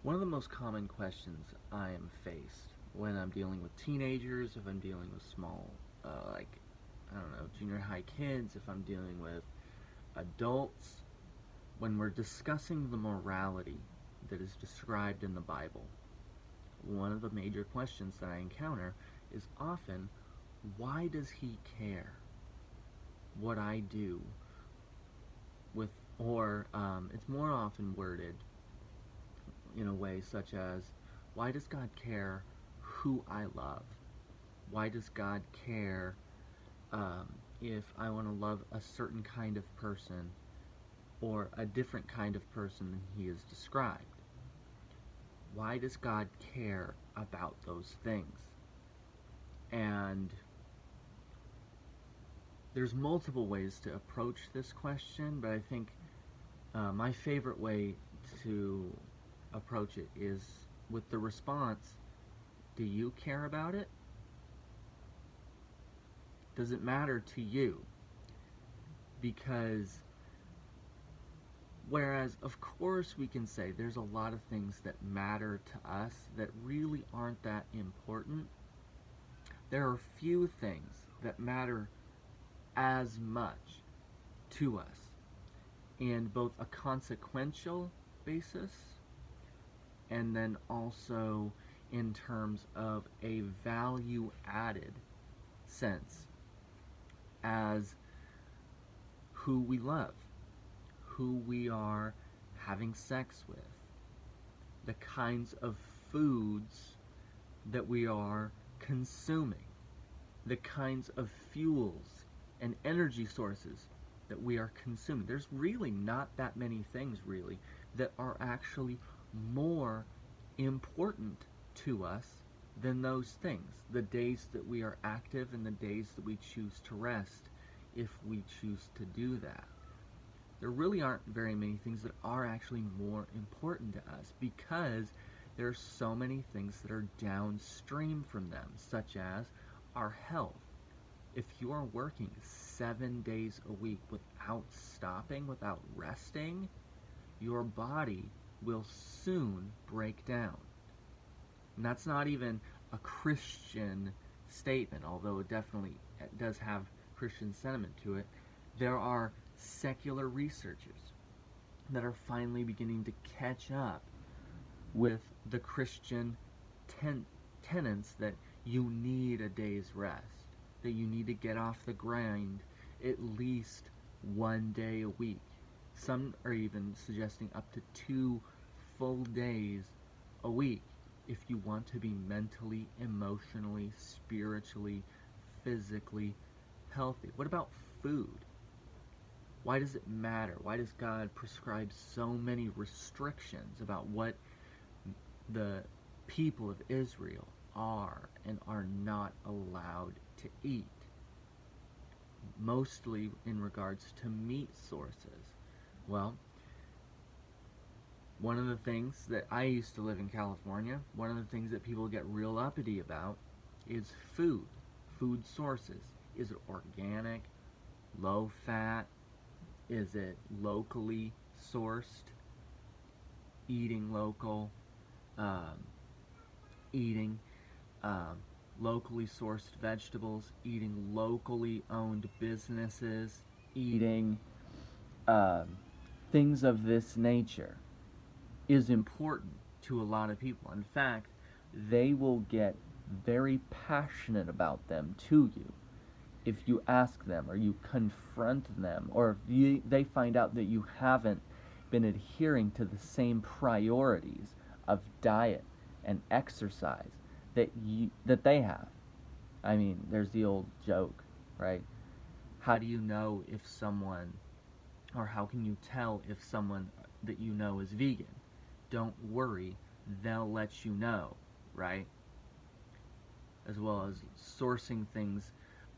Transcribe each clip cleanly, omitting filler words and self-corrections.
One of the most common questions I am faced when I'm dealing with teenagers, if I'm dealing with small, I don't know, junior high kids, if I'm dealing with adults, when we're discussing the morality that is described in the Bible, one of the major questions that I encounter is often, why does he care what I do with, or it's more often worded in a way such as, why does God care who I love? Why does God care if I want to love a certain kind of person or a different kind of person than he is described? Why does God care about those things? And there's multiple ways to approach this question, but I think my favorite way to approach it is with the response, do you care about it? Does it matter to you? Because whereas of course we can say there's a lot of things that matter to us that really aren't that important, there are few things that matter as much to us in both a consequential basis and then also in terms of a value added sense as who we love, who we are having sex with, the kinds of foods that we are consuming, the kinds of fuels and energy sources that we are consuming. There's really not that many things really that are actually more important to us than those things. The days that we are active and the days that we choose to rest, if we choose to do that. There really aren't very many things that are actually more important to us because there are so many things that are downstream from them, such as our health. If you are working 7 days a week without stopping, without resting, your body will soon break down. And that's not even a Christian statement, although it does have Christian sentiment to it. There are secular researchers that are finally beginning to catch up with the Christian tenets that you need a day's rest, that you need to get off the grind at least 1 day a week. Some are even suggesting up to 2 full days a week if you want to be mentally, emotionally, spiritually, physically healthy. What about food? Why does it matter? Why does God prescribe so many restrictions about what the people of Israel are and are not allowed to eat? Mostly in regards to meat sources. Well, one of the things that I used to live in California, one of the things that people get real uppity about is food sources. Is it organic, low fat? Is it locally sourced? Eating local, eating locally sourced vegetables, eating locally owned businesses, eating things of this nature is important to a lot of people. In fact, they will get very passionate about them to you if you ask them or you confront them, or if they find out that you haven't been adhering to the same priorities of diet and exercise that they have. I mean, there's the old joke, right? How do you know if someone, or how can you tell if someone that you know is vegan? Don't worry, they'll let you know, right? As well as sourcing things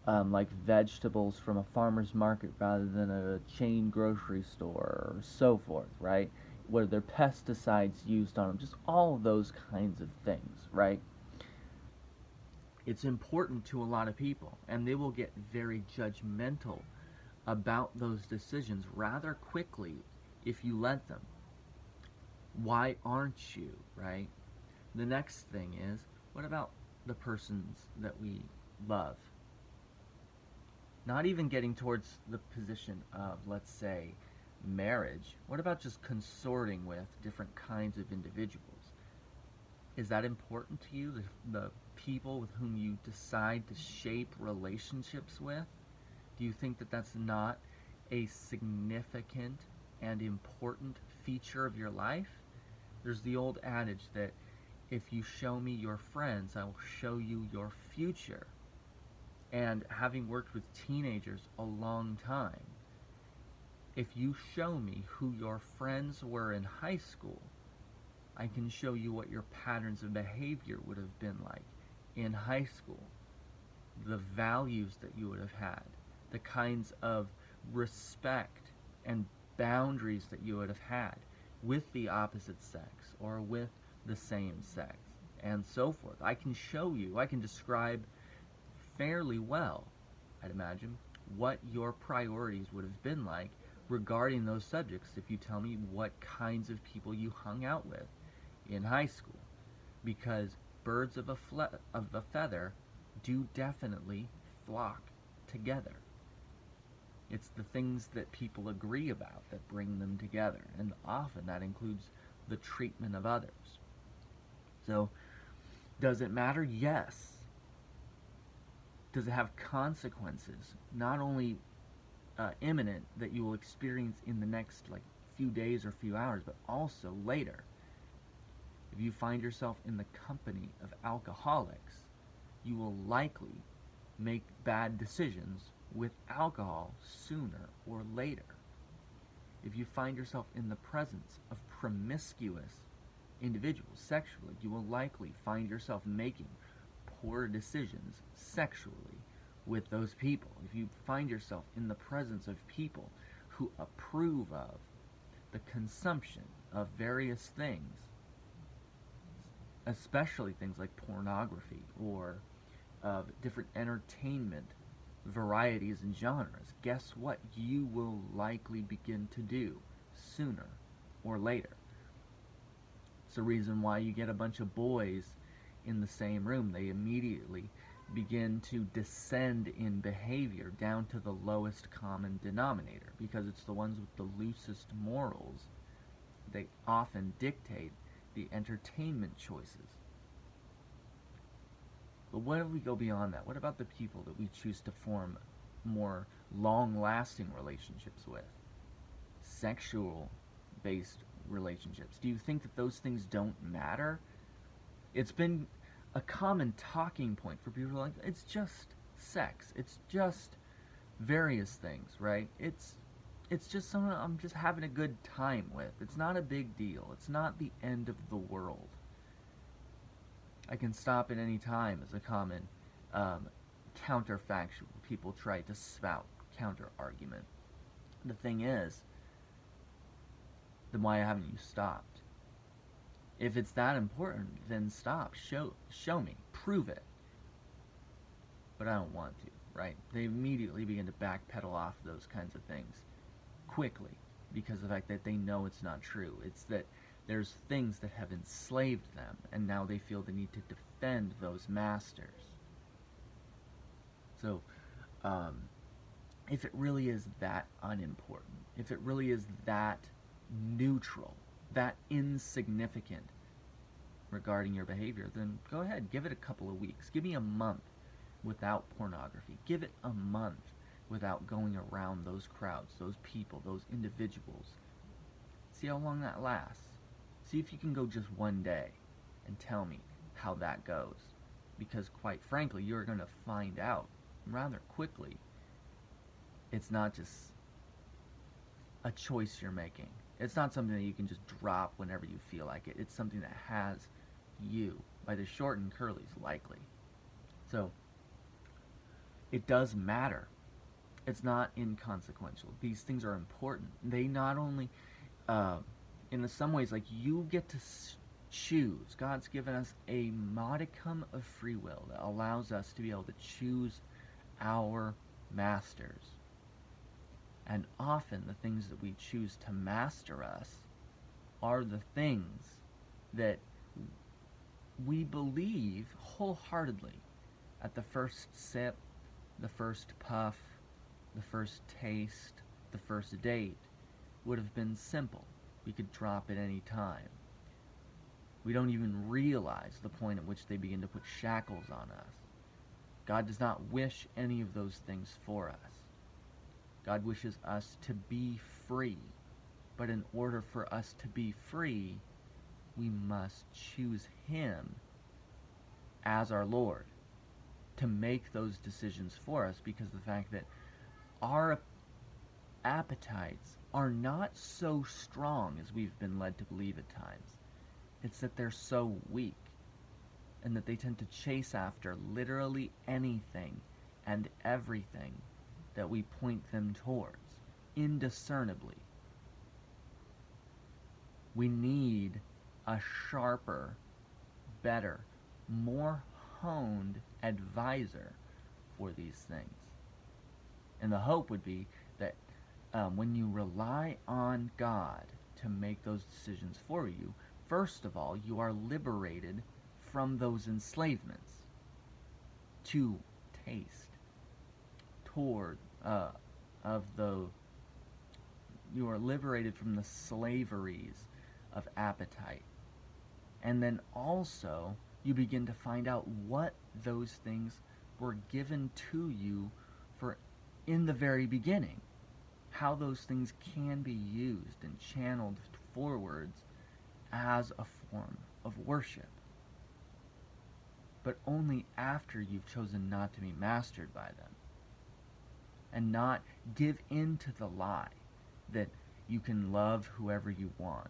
like vegetables from a farmer's market rather than a chain grocery store or so forth, right? Where there are pesticides used on them, just all of those kinds of things, right? It's important to a lot of people, and they will get very judgmental about those decisions rather quickly if you let them. Why aren't you, right? The next thing is, what about the persons that we love? Not even getting towards the position of, let's say, marriage. What about just consorting with different kinds of individuals? Is that important to you, the people with whom you decide to shape relationships with? Do you think that that's not a significant and important feature of your life? There's the old adage that if you show me your friends, I will show you your future. And having worked with teenagers a long time, if you show me who your friends were in high school, I can show you what your patterns of behavior would have been like in high school, the values that you would have had, the kinds of respect and boundaries that you would have had with the opposite sex or with the same sex, and so forth. I can show you, I can describe fairly well, I'd imagine, what your priorities would have been like regarding those subjects if you tell me what kinds of people you hung out with in high school. Because birds of a feather do definitely flock together. It's the things that people agree about that bring them together, and often that includes the treatment of others. So, does it matter? Yes. Does it have consequences, not only imminent that you will experience in the next few days or few hours, but also later? If you find yourself in the company of alcoholics, you will likely make bad decisions with alcohol sooner or later. If you find yourself in the presence of promiscuous individuals sexually, you will likely find yourself making poor decisions sexually with those people. If you find yourself in the presence of people who approve of the consumption of various things, especially things like pornography or of different entertainment varieties and genres, guess what you will likely begin to do sooner or later? It's the reason why you get a bunch of boys in the same room. They immediately begin to descend in behavior down to the lowest common denominator, because it's the ones with the loosest morals. They often dictate the entertainment choices. But what if we go beyond that? What about the people that we choose to form more long-lasting relationships with? Sexual-based relationships. Do you think that those things don't matter? It's been a common talking point for people like, it's just sex. It's just various things, right? It's just someone I'm just having a good time with. It's not a big deal. It's not the end of the world. I can stop at any time is a common counterfactual. People try to spout counter-argument. The thing is, then why haven't you stopped? If it's that important, then stop. Show me. Prove it. But I don't want to, right? They immediately begin to backpedal off those kinds of things quickly because of the fact that they know it's not true. It's that there's things that have enslaved them, and now they feel the need to defend those masters. So, if it really is that unimportant, if it really is that neutral, that insignificant regarding your behavior, then go ahead, give it a couple of weeks. Give me a month without pornography. Give it a month without going around those crowds, those people, those individuals. See how long that lasts. See if you can go just one day and tell me how that goes. Because quite frankly, you're going to find out rather quickly it's not just a choice you're making. It's not something that you can just drop whenever you feel like it. It's something that has you, by the short and curlies, likely. So, it does matter. It's not inconsequential. These things are important. They not only, in some ways, you get to choose. God's given us a modicum of free will that allows us to be able to choose our masters. And often the things that we choose to master us are the things that we believe wholeheartedly at the first sip, the first puff, the first taste, the first date would have been simple. We could drop at any time. We don't even realize the point at which they begin to put shackles on us. God does not wish any of those things for us. God wishes us to be free. But in order for us to be free, we must choose Him as our Lord to make those decisions for us, because the fact that our appetites are not so strong as we've been led to believe at times. It's that they're so weak, and that they tend to chase after literally anything and everything that we point them towards, indiscernibly. We need a sharper, better, more honed advisor for these things. And the hope would be that when you rely on God to make those decisions for you, first of all, you are liberated from those enslavements to taste, toward you are liberated from the slaveries of appetite. And then also you begin to find out what those things were given to you for in the very beginning, how those things can be used and channeled forwards as a form of worship. But only after you've chosen not to be mastered by them, and not give in to the lie that you can love whoever you want,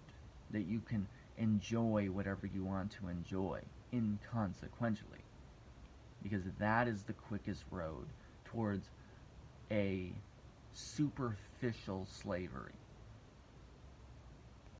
that you can enjoy whatever you want to enjoy inconsequentially, because that is the quickest road towards a superficial slavery.